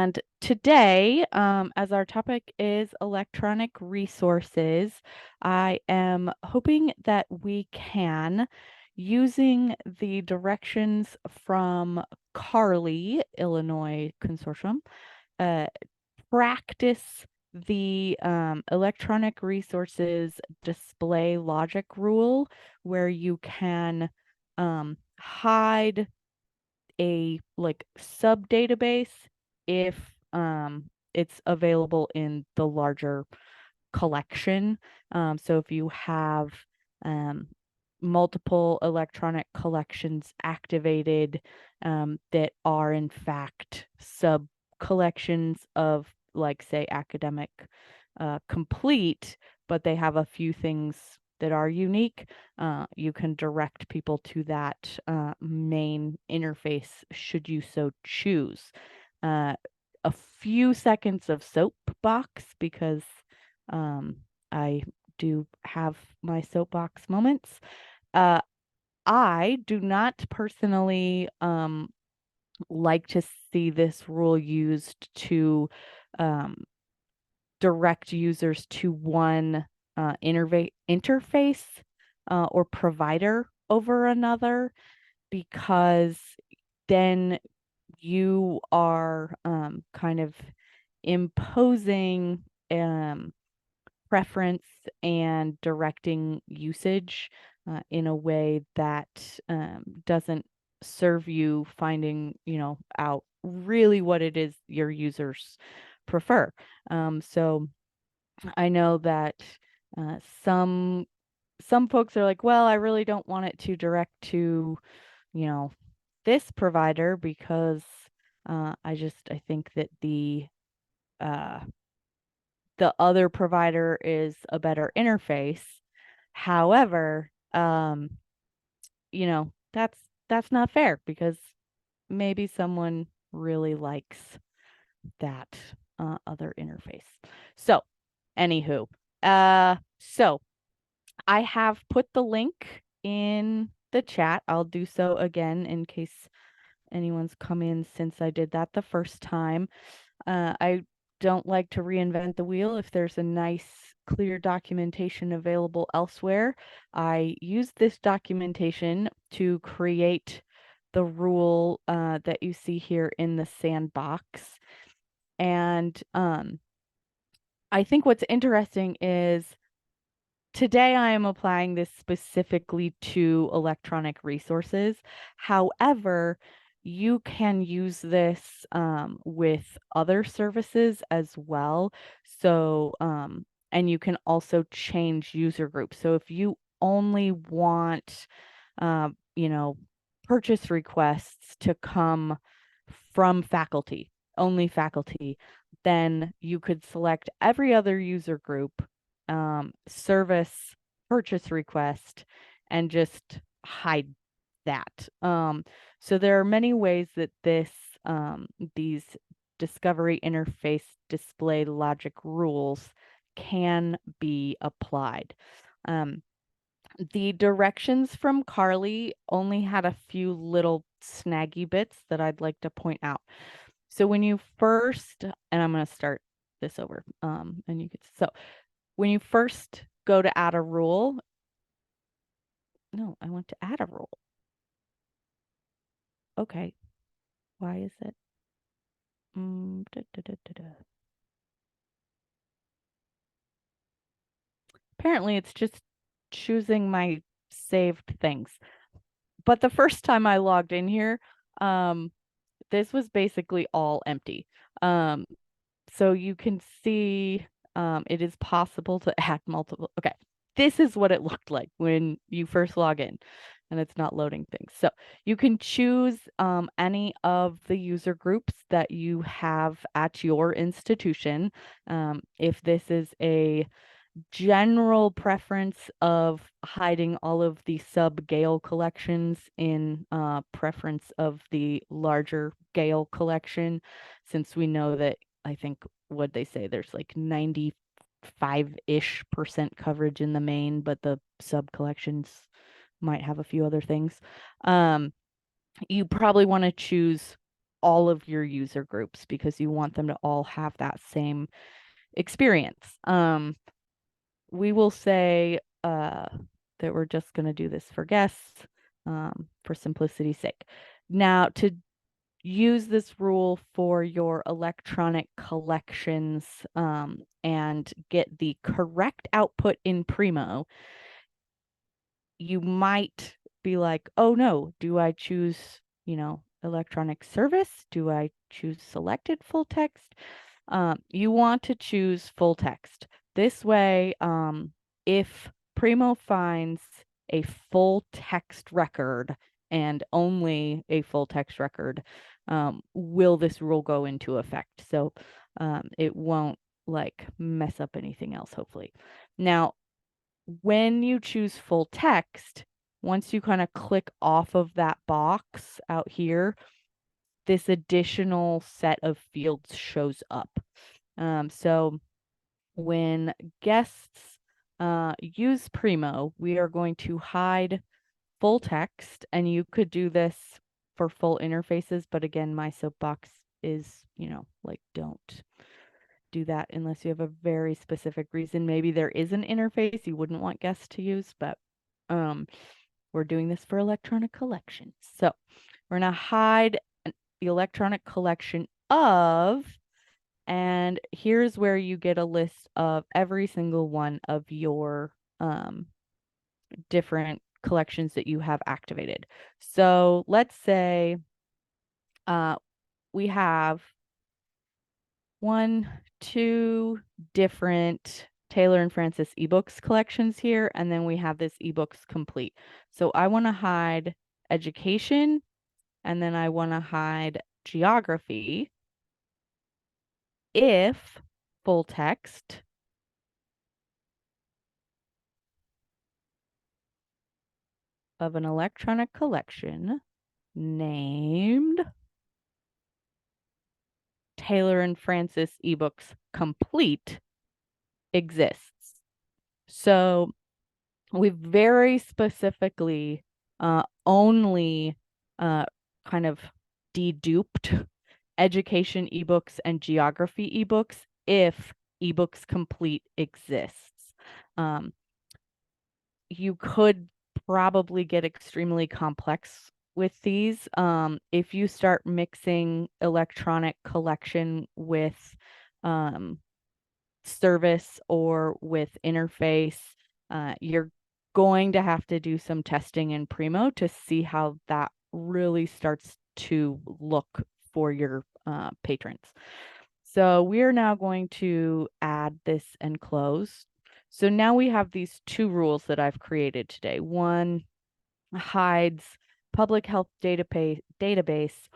And today, as our topic is electronic resources, I am hoping that we can, using the directions from CARLI, Illinois Consortium, uh, practice the electronic resources display logic rule, where you can hide a like sub database if it's available in the larger collection. So if you have um, multiple electronic collections activated that are in fact sub collections of, like, say, academic complete, but they have a few things that are unique, you can direct people to that main interface should you so choose. Uh, a few seconds of soapbox, because um, I do have my soapbox moments. Uh, I do not personally like to see this rule used to um, direct users to one interface or provider over another, because then you are kind of imposing preference and directing usage in a way that doesn't serve you finding, out really what it is your users prefer. So I know that uh, some some folks are like, well, I really don't want it to direct to, you know, this provider, because I think that uh, the other provider is a better interface. However, that's not fair, because maybe someone really likes that other interface. So, anywho, so I have put the link in the chat. I'll do so again in case anyone's come in since I did that the first time. I don't like to reinvent the wheel. If there's a nice, clear documentation available elsewhere, I use this documentation to create the rule that you see here in the sandbox. And I think what's interesting is today I am applying this specifically to electronic resources. However, you can use this with other services as well. So, and you can also change user groups. So if you only want, uh, you know, purchase requests to come from faculty, only faculty, then you could select every other user group, service, purchase request, and just hide that. So there are many ways that these discovery interface display logic rules can be applied. The directions from CARLI only had a few little snaggy bits that I'd like to point out. So when you first, and I'm going to start this over, and you could, so when you first go to add a rule, no, I want to add a rule. Okay, why is it? Apparently it's just choosing my saved things. But the first time I logged in here, um, this was basically all empty. Um, so you can see it is possible to add multiple. Okay, this is what it looked like when you first log in, and it's not loading things. So you can choose any of the user groups that you have at your institution. If this is a general preference of hiding all of the sub Gale collections in preference of the larger Gale collection, since we know that, I think, what they say, there's like 95-ish% coverage in the main, but the sub collections might have a few other things. You probably want to choose all of your user groups because you want them to all have that same experience. We will say that we're just going to do this for guests for simplicity's sake. Now, to use this rule for your electronic collections and get the correct output in Primo, you might be like, oh no, do I choose, electronic service? Do I choose selected full text? You want to choose full text. This way, if Primo finds a full text record and only a full text record, will this rule go into effect? So it won't like mess up anything else, hopefully. Now, when you choose full text, once you kind of click off of that box out here, this additional set of fields shows up. So when guests use Primo, we are going to hide full text, and you could do this for full interfaces, but again, my soapbox is, like, don't do that unless you have a very specific reason. Maybe there is an interface you wouldn't want guests to use, but we're doing this for electronic collections. So we're going to hide the electronic collection of, and here's where you get a list of every single one of your different collections that you have activated. So let's say we have 2 different Taylor and Francis ebooks collections here, and then we have this ebooks complete. So I want to hide education, and then I want to hide geography if full text of an electronic collection named Taylor and Francis ebooks complete exists. So we very specifically only kind of deduped education ebooks and geography ebooks if ebooks complete exists. You could probably get extremely complex with these. If you start mixing electronic collection with service or with interface, you're going to have to do some testing in Primo to see how that really starts to look for your patrons. So we are now going to add this and close. So now we have these 2 rules that I've created today. One hides public health database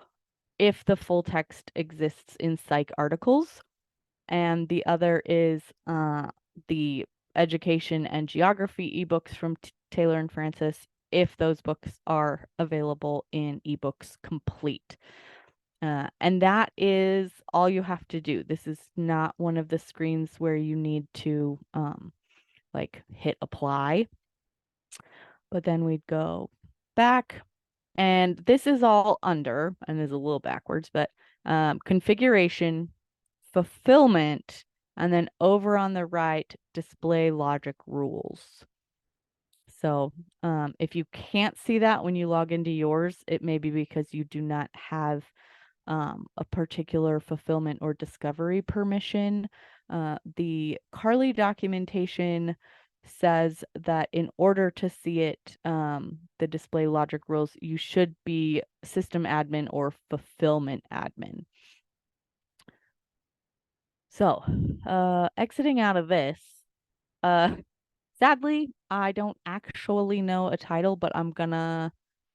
if the full text exists in psych articles, and the other is the education and geography ebooks from Taylor and Francis if those books are available in ebooks complete. And that is all you have to do. This is not one of the screens where you need to like hit apply. But then we'd go back, and this is all under, and is a little backwards, but configuration, fulfillment, and then over on the right, display logic rules. So if you can't see that when you log into yours, it may be because you do not have a particular fulfillment or discovery permission. The Carly documentation says that in order to see it, the display logic rules, you should be system admin or fulfillment admin. So, exiting out of this, sadly, I don't actually know a title, but I'm gonna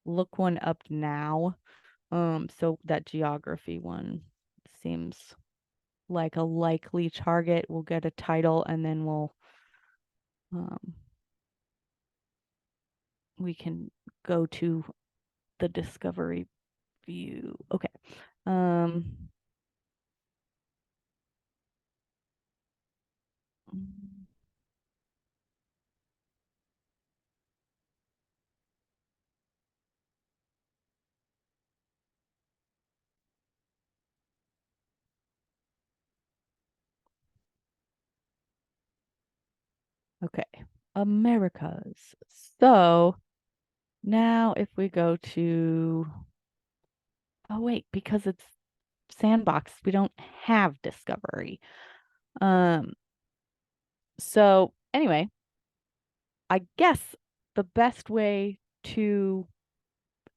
look one up now. So that geography one seems like a likely target. We'll get a title, and then we can go to the discovery view. Okay. Okay, Americas. So now if we go to, oh wait, because it's sandbox, we don't have discovery. Um, so anyway, I guess the best way to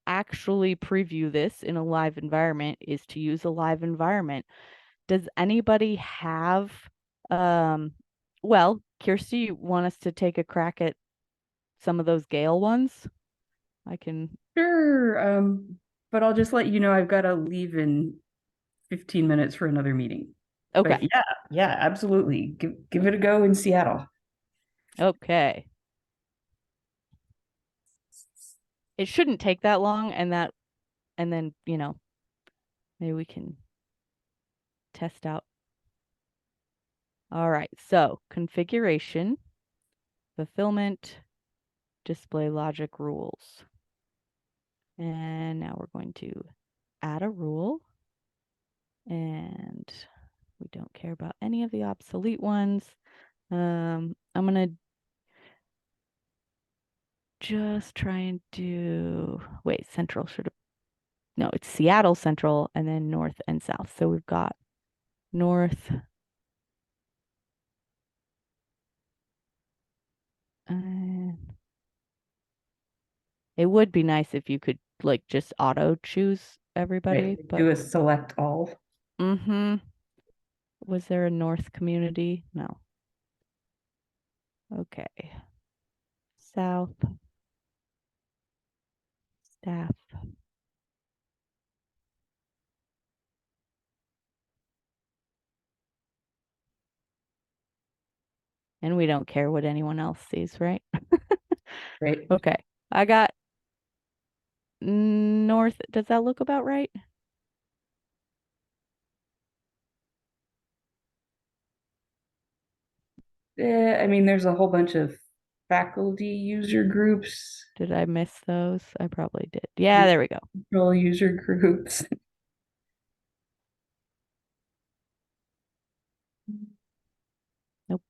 actually preview this in a live environment is to use a live environment. Does anybody have, um, well, Kirsty, you want us to take a crack at some of those Gale ones? I can, Sure. But I'll just let you know I've got to leave in 15 minutes for another meeting. okay, But yeah, yeah, absolutely. Give it a go in Seattle. okay. It shouldn't take that long, and then, maybe we can test out. All right, so configuration, fulfillment, display logic rules. And now we're going to add a rule, and we don't care about any of the obsolete ones. I'm gonna just try and do, wait, central should have, no, it's Seattle Central and then north and south. So we've got north and it would be nice if you could like just auto choose everybody, Right. but Do a select all. mm-hmm. Was there a north community? No. Okay. South staff. And we don't care what anyone else sees, right? Right. Okay. I got north. Does that look about right? I mean, there's a whole bunch of faculty user groups, Did I miss those? I probably did. Yeah, there we go. control user groups. Nope.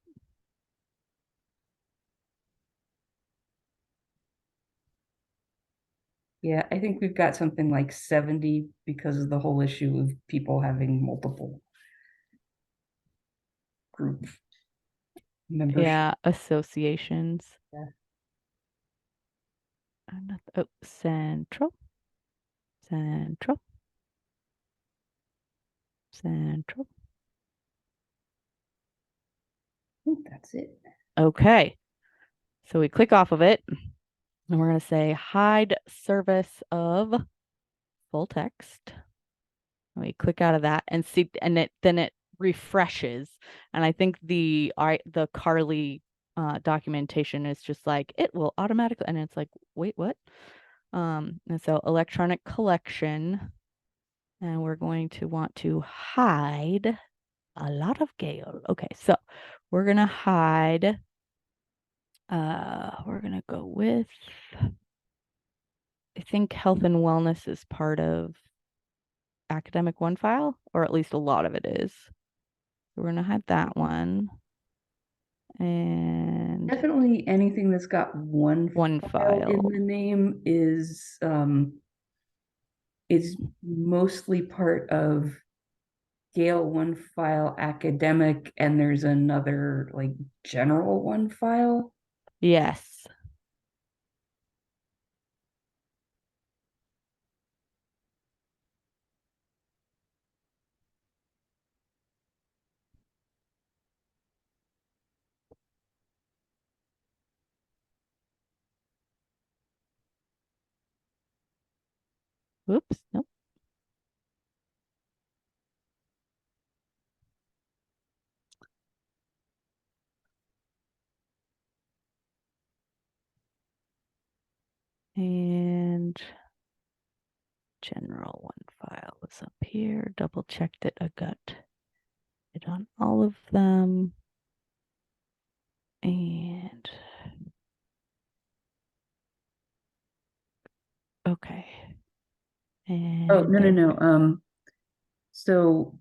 Yeah, I think we've got something like 70 because of the whole issue of people having multiple group membership. Yeah, associations. Yeah. Oh, central, central, central. I think that's it. Okay. So we click off of it and we're going to say hide service of full text. And we click out of that and see, and then it refreshes. And I think the Carly documentation is just like it will automatically, and it's like, wait, what? And so electronic collection, and we're going to want to hide a lot of Gale. Okay, so we're gonna hide. We're gonna go with. I think health and wellness is part of academic one file, or at least a lot of it is. So we're gonna hide that one and Definitely anything that's got one one file in file. the name is mostly part of Gale one file academic, and there's another like general one file. Yes. Oops. Nope. And general one file was up here. Double checked it. I got it on all of them. And okay. Oh, And no, no, there. no. So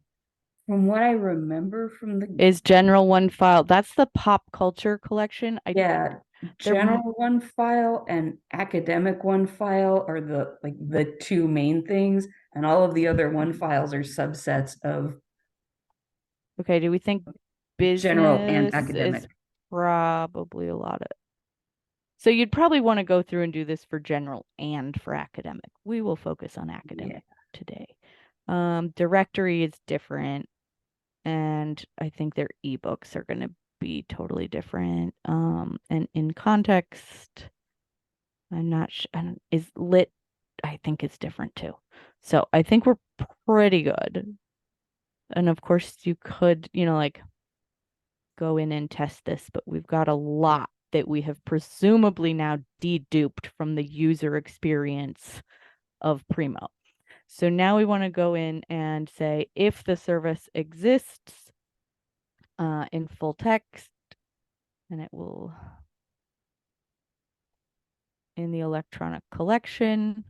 From what I remember from the, Is general one file. That's the pop culture collection. yeah, They're general one file and academic one file are the two main things, and all of the other one files are subsets of okay. Do we think general and business is academic. probably a lot of, so you'd probably want to go through and do this for general and for academic. We will focus on Yeah. academic today. Directory is different, and I think their ebooks are going to be totally different. And in context, I'm not sure. Is lit, I think it's different too. So I think we're pretty good. And of course, you could, like go in and test this, but we've got a lot that we have presumably now deduped from the user experience of Primo. So now we want to go in and say if the service exists in full text, and it will in the electronic collection.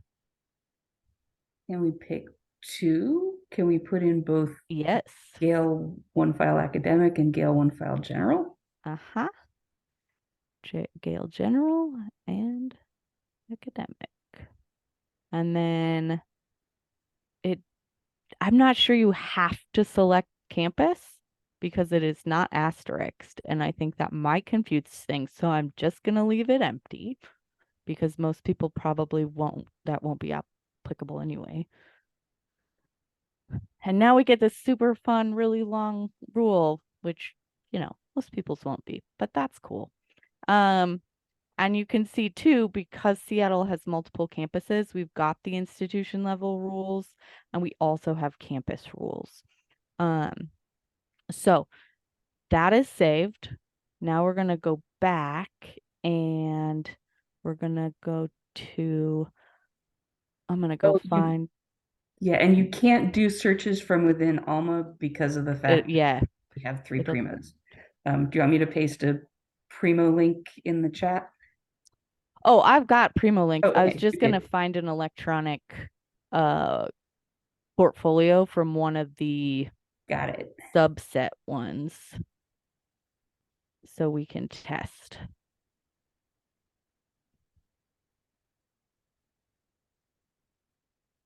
Can we pick two? Can we put in both Yes. Gale one file academic and Gale one file general? Uh-huh. Gale General and Academic. And then I'm not sure you have to select campus because it is not asterisked. And I think that might confuse things. So I'm just going to leave it empty because most people probably that won't be applicable anyway. And now we get this super fun, really long rule, which, most people's won't be, but that's cool. And you can see too, because Seattle has multiple campuses, we've got the institution level rules and we also have campus rules. So that is saved. Now we're going to go back and we're going to go to, I'm going to go find, Yeah, and you can't do searches from within Alma because of the fact that yeah, we have three it'll, primos. Do you want me to paste a Primo link in the chat? oh, I've got Primo links. Oh, I was okay, just going to good. find an electronic uh portfolio from one of the Got it. subset ones so we can test.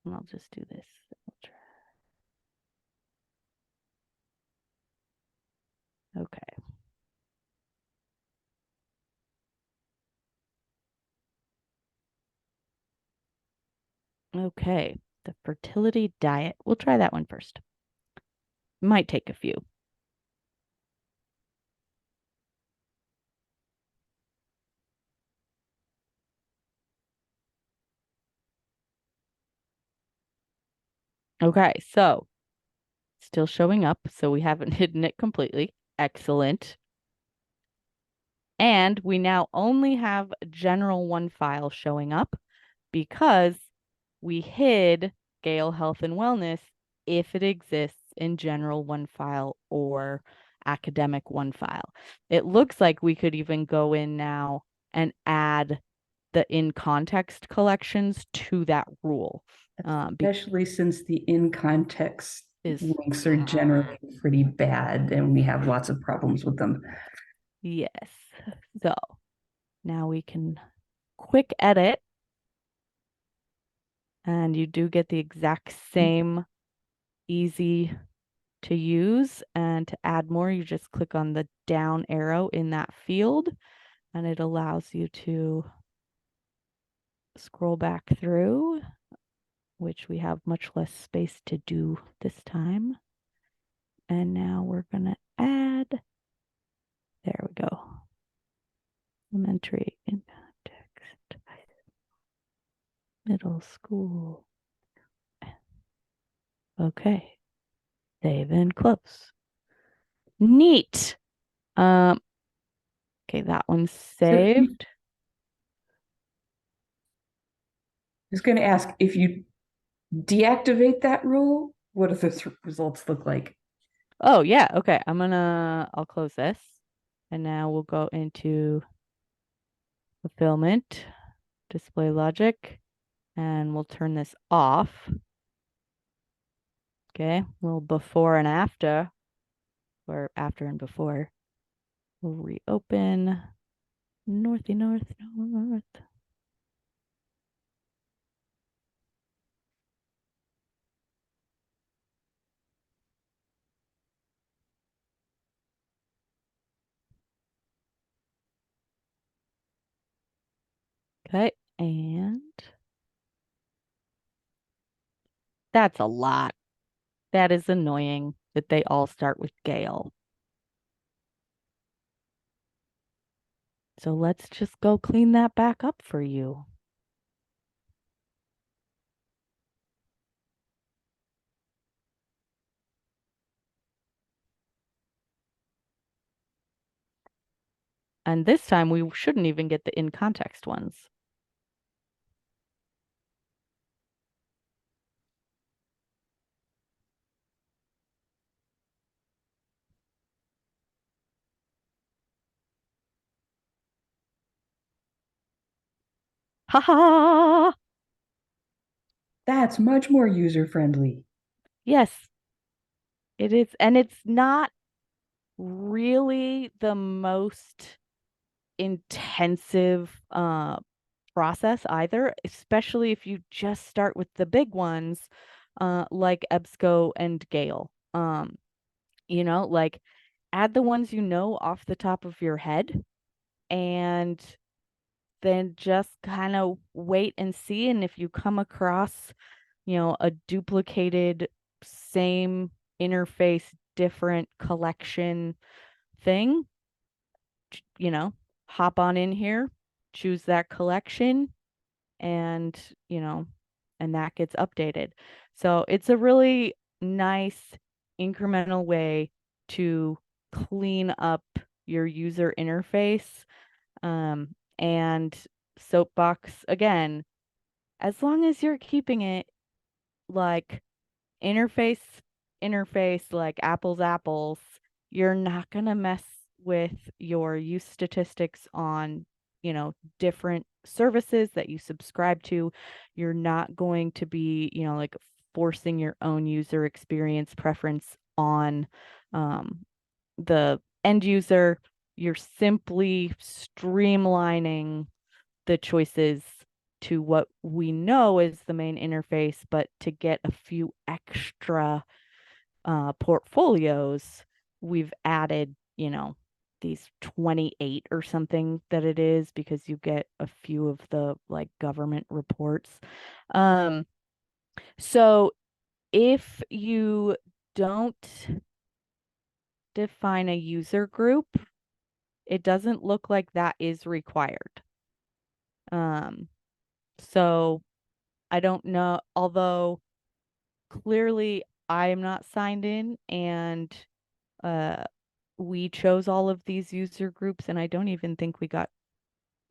And I'll just do this. Okay. Okay. The fertility diet. We'll try that one first. Might take a few. Okay. So still showing up. So we haven't hidden it completely. Excellent. And we now only have general one file showing up because we hid Gale Health and Wellness if it exists in general one file or academic one file. It looks like we could even go in now and add the in context collections to that rule. Especially since the in context Is links are generally pretty bad and we have lots of problems with them. yes. So now we can quick edit and you do get the exact same easy to use. And to add more, you just click on the down arrow in that field and it allows you to scroll back through, which we have much less space to do this time. And now we're going to add, there we go, elementary in context, middle school. Okay, save and close. Neat. Um, okay, that one's So I saved. was going to ask if you deactivate that rule, what do the results look like? Oh, yeah. Okay. I'll close this. And now we'll go into fulfillment, display logic, and we'll turn this off. Okay, well, before and after, or after and before. We'll reopen Northy North North. Okay, and that's a lot. That is annoying that they all start with Gale. So let's just go clean that back up for you. And this time we shouldn't even get the in context ones. Ha ha! That's much more user friendly. Yes, it is. And it's not really the most intensive process either, especially if you just start with the big ones, like EBSCO and Gale. Like add the ones you know off the top of your head and then just kind of wait and see. And if you come across, a duplicated, same interface, different collection thing, you know, hop on in here, choose that collection, and, and that gets updated. So it's a really nice incremental way to clean up your user interface. And Soapbox, again, as long as you're keeping it like interface interface like apples, you're not going to mess with your use statistics on, different services that you subscribe to. You're not going to be, like forcing your own user experience preference on the end user. You're simply streamlining the choices to what we know is the main interface, but to get a few extra portfolios, we've added, these 28 or something that it is because you get a few of the like government reports. Um, so if you don't define a user group, it doesn't look like that is required. Um, so I don't know, although clearly I am not signed in and uh we chose all of these user groups and I don't even think we got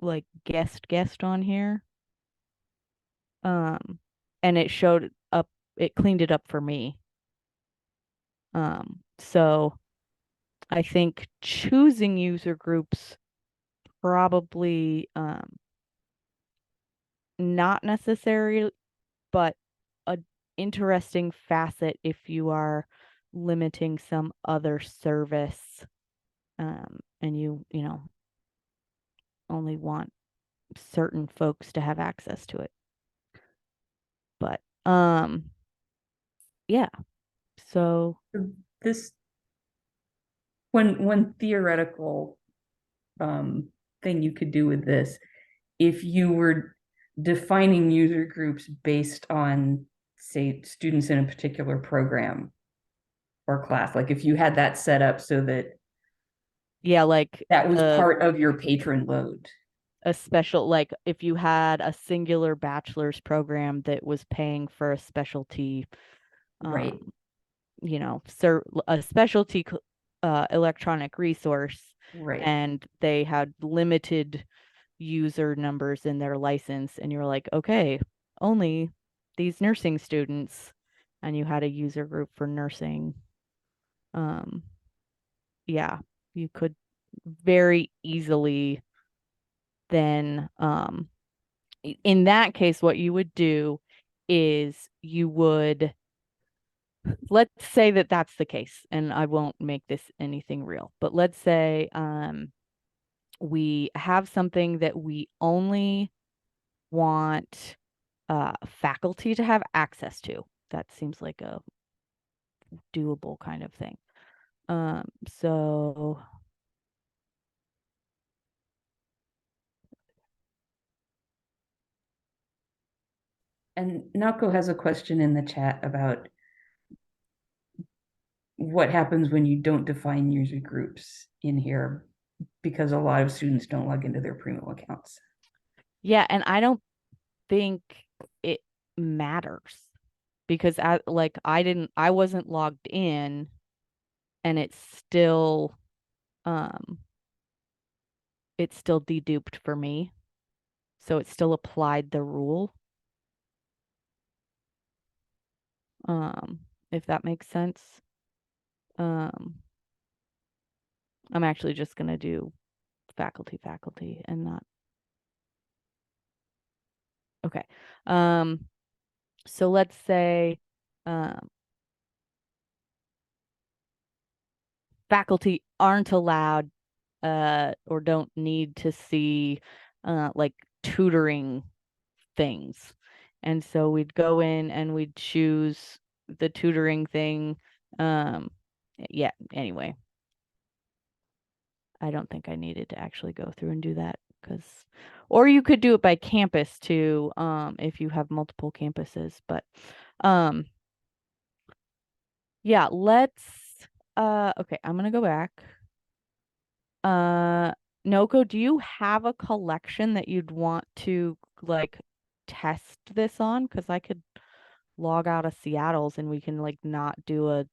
like guest on here. Um and it showed up, it cleaned it up for me. So I think choosing user groups probably not necessary, but a interesting facet if you are limiting some other service, and you only want certain folks to have access to it. But yeah. So This one theoretical um thing you could do with this, if you were defining user groups based on, say, students in a particular program or class, like if you had that set up so that yeah, like that was part of your patron load. a special, like if you had a singular bachelor's program that was paying for a specialty, Right. a specialty electronic resource, Right. and they had limited user numbers in their license, and you're like, okay, only these nursing students, and you had a user group for nursing. um yeah, you could very easily then, in that case what you would do is you would let's say that that's the case, and I won't make this anything real, but let's say we have something that we only want faculty to have access to. That seems like a doable kind of thing. So And Naoko has a question in the chat about what happens when you don't define user groups in here because a lot of students don't log into their Primo accounts. yeah, and I don't think it matters because I wasn't logged in and um it's still deduped for me. So it still applied the rule. If that makes sense. Um I'm actually just gonna do faculty and not okay. Um so let's say um faculty aren't allowed or don't need to see like tutoring things. And so we'd go in and we'd choose the tutoring thing. Um, yeah, anyway, I don't think I needed to actually go through and do that because, or you could do it by campus too, if you have multiple campuses. But um, yeah, okay, I'm gonna go back. Uh, Noko, do you have a collection that you'd want to like test this on? Because I could log out of Seattle's and we can like not do a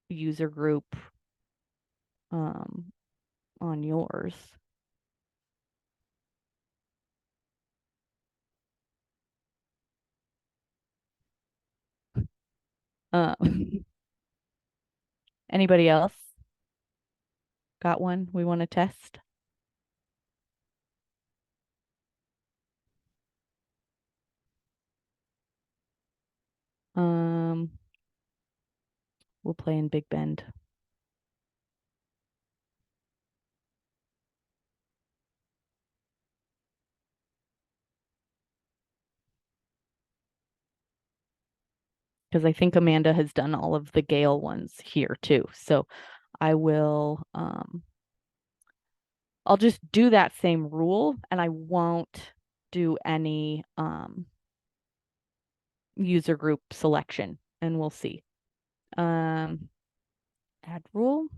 user group um on yours. Uh, anybody else got one we want to test? Um, we'll play in Big Bend. Because I think Amanda has done all of the Gale ones here too. So I will I'll just do that same rule and I won't do any user group selection and we'll see. Add rule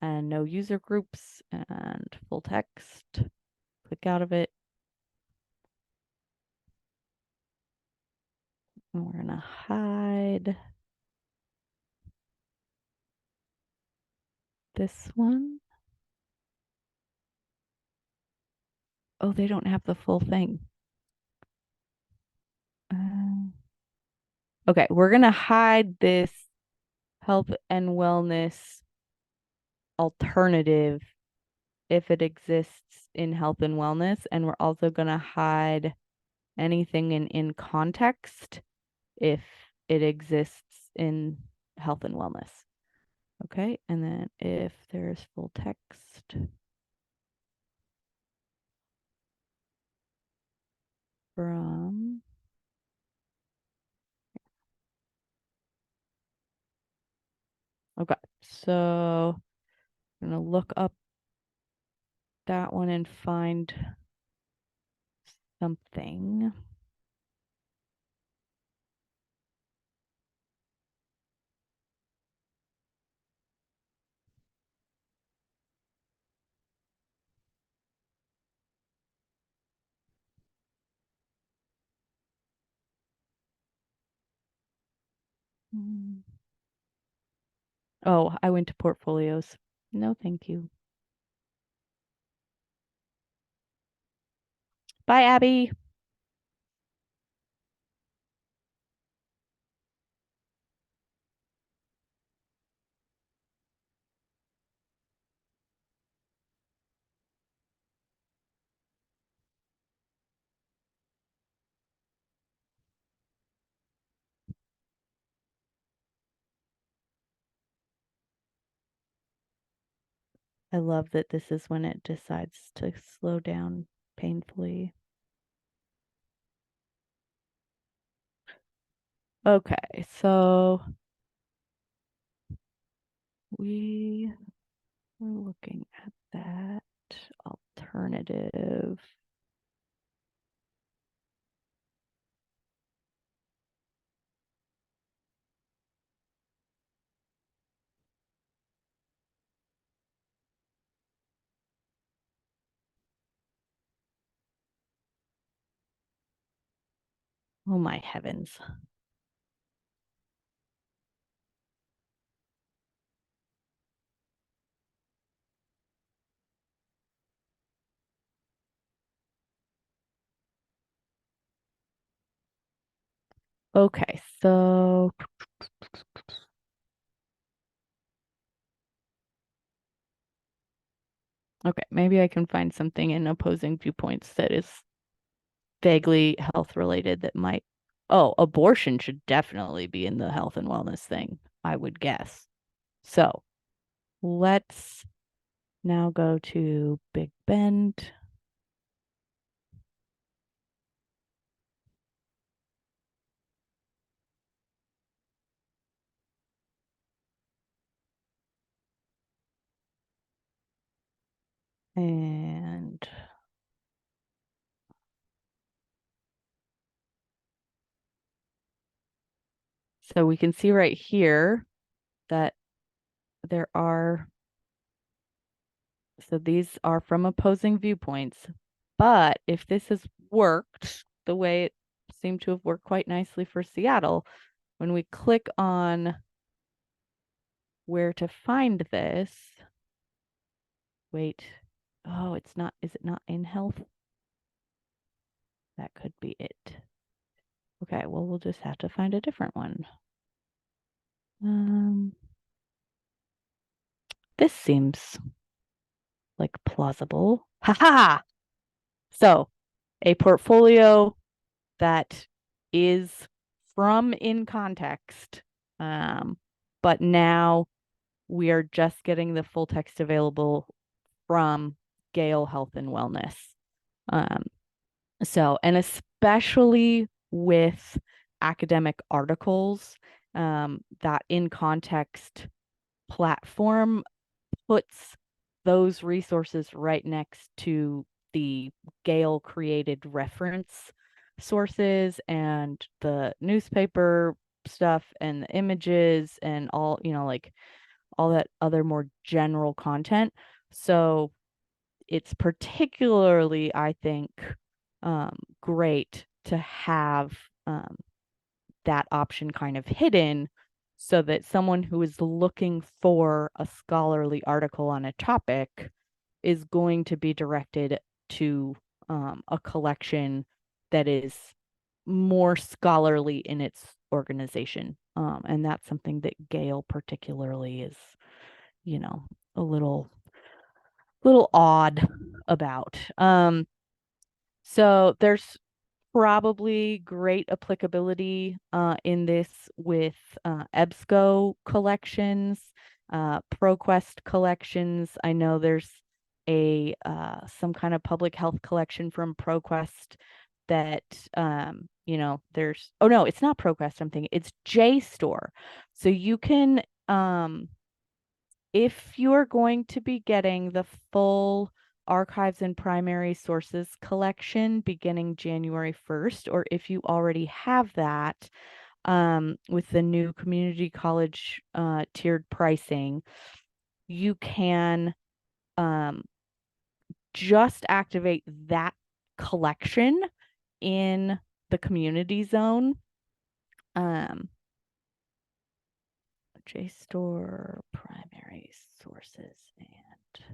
and no user groups and full text. Click out of it. And we're gonna hide this one. Oh, they don't have the full thing. Okay, we're gonna hide this health and wellness alternative if it exists in health and wellness, and we're also gonna hide anything in context if it exists in health and wellness. Okay, and then if there's full text from okay, so I'm gonna look up that one and find something. Hmm. Oh, I went to portfolios. No, thank you. Bye, Abby. I love that this is when it decides to slow down painfully. Okay, so we were looking at that alternative. Oh my heavens. Okay, so okay, maybe I can find something in opposing viewpoints that is vaguely health related that might. Oh, abortion should definitely be in the health and wellness thing, I would guess. So let's now go to Big Bend. And so we can see right here that there are, so these are from opposing viewpoints. But if this has worked the way it seemed to have worked quite nicely for Seattle, when we click on where to find this, wait, oh, it's not, is it not in health? That could be it. Okay, well, we'll just have to find a different one. This seems like plausible. Ha ha! So, a portfolio that is from In Context, but now we are just getting the full text available from Gale Health and Wellness. So, and especially with academic articles, that In Context platform puts those resources right next to the Gale created reference sources and the newspaper stuff and the images and all, like all that other more general content. So it's particularly, I think, great to have that option kind of hidden so that someone who is looking for a scholarly article on a topic is going to be directed to a collection that is more scholarly in its organization. And that's something that Gale particularly is, a little odd about. So there's probably great applicability in this with EBSCO collections, ProQuest collections. I know there's a some kind of public health collection from ProQuest that there's, oh no, it's not ProQuest, I'm thinking it's JSTOR. So you can if you're going to be getting the full archives and primary sources collection beginning January 1st, or if you already have that with the new community college tiered pricing, you can just activate that collection in the community zone. JSTOR primary sources and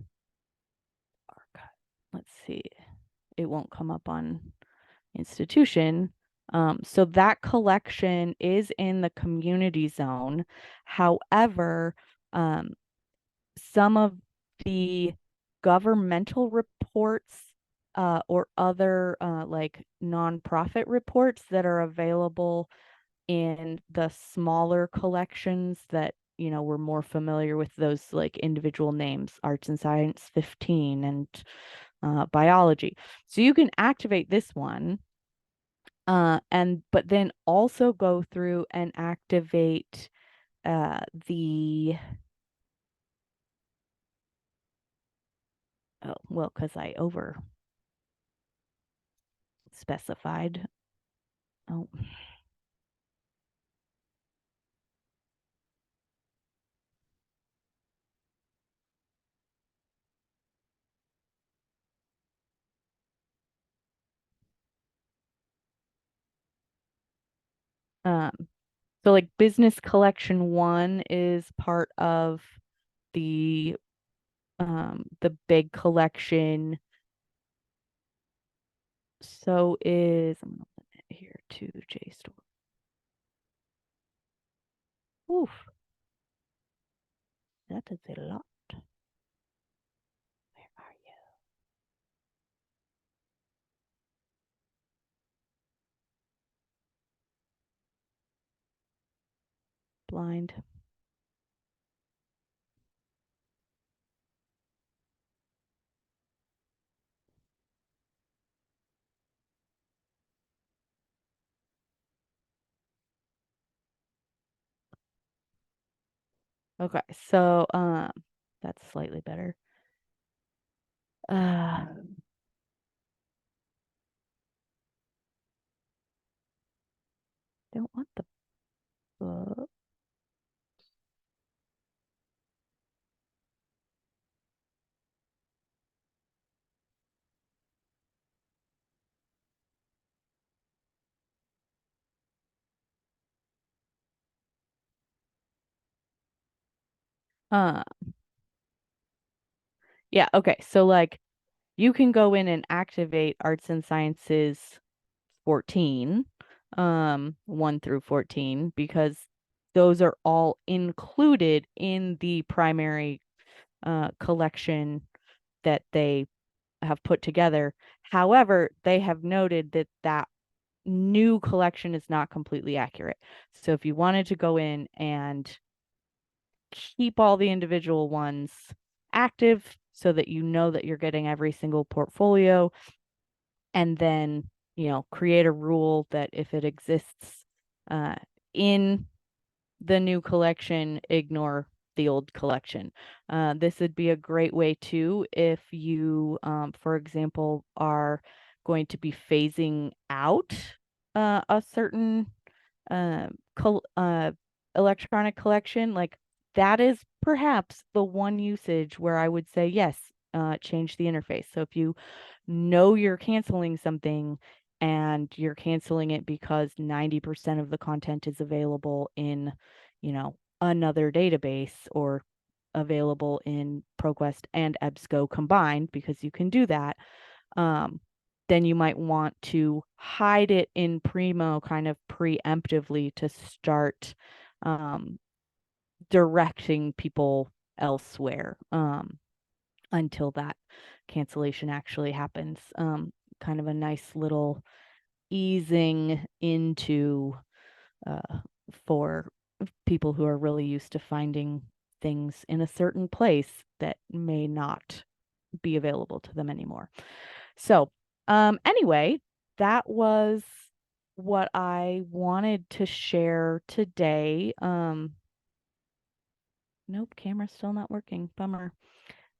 archive. Let's see. It won't come up on institution. So that collection is in the community zone. However, some of the governmental reports or other like nonprofit reports that are available in the smaller collections that we're more familiar with those like individual names, arts and science 15 and biology. So you can activate this one, but then also go through and activate the oh well, because I over specified. Oh. Um, so like business collection 1 is part of the big collection. So is I'm gonna limit it here to JSTOR. Oof, that is a lot. Where are you? Blind. Okay, so that's slightly better. Uh don't want the book. Uh yeah, okay. So like you can go in and activate arts and sciences 14, 1 through 14, because those are all included in the primary collection that they have put together. However, they have noted that that new collection is not completely accurate. So if you wanted to go in and keep all the individual ones active so that you know that you're getting every single portfolio, and then, create a rule that if it exists uh, in the new collection, ignore the old collection. This would be a great way too if you, for example, are going to be phasing out a certain uh, col- uh, electronic collection. Like that is perhaps the one usage where I would say yes, change the interface. So if you know you're canceling something and you're canceling it because 90% of the content is available in, another database or available in ProQuest and EBSCO combined, because you can do that, um, then you might want to hide it in Primo kind of preemptively to start um, directing people elsewhere until that cancellation actually happens. Kind of a nice little easing into for people who are really used to finding things in a certain place that may not be available to them anymore. So, anyway, that was what I wanted to share today. Nope, camera's still not working. Bummer.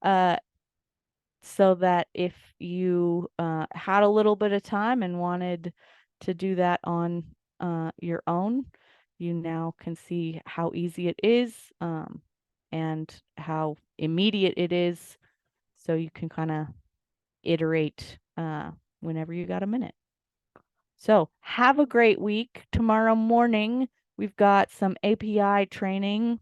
Uh, so that if you had a little bit of time and wanted to do that on your own, you now can see how easy it is, and how immediate it is. So you can kind of iterate whenever you got a minute. So have a great week. Tomorrow morning, we've got some API training,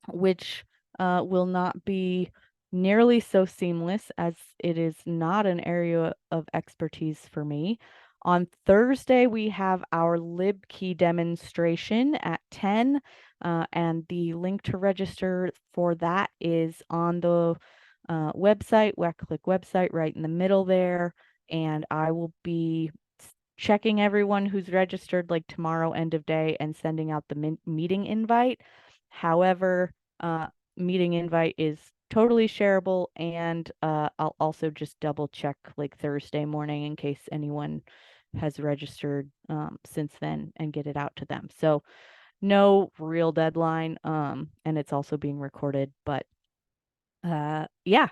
which will not be nearly so seamless as it is not an area of expertise for me. On Thursday, we have our LibKey demonstration at 10, and the link to register for that is on the website, WACClick website, right in the middle there. And I will be checking everyone who's registered like tomorrow, end of day, and sending out the meeting invite. However, meeting invite is totally shareable, and I'll also just double check like Thursday morning in case anyone has registered since then and get it out to them. So no real deadline, and it's also being recorded, but yeah.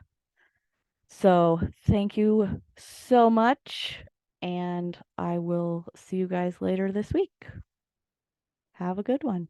So thank you so much, and I will see you guys later this week. Have a good one.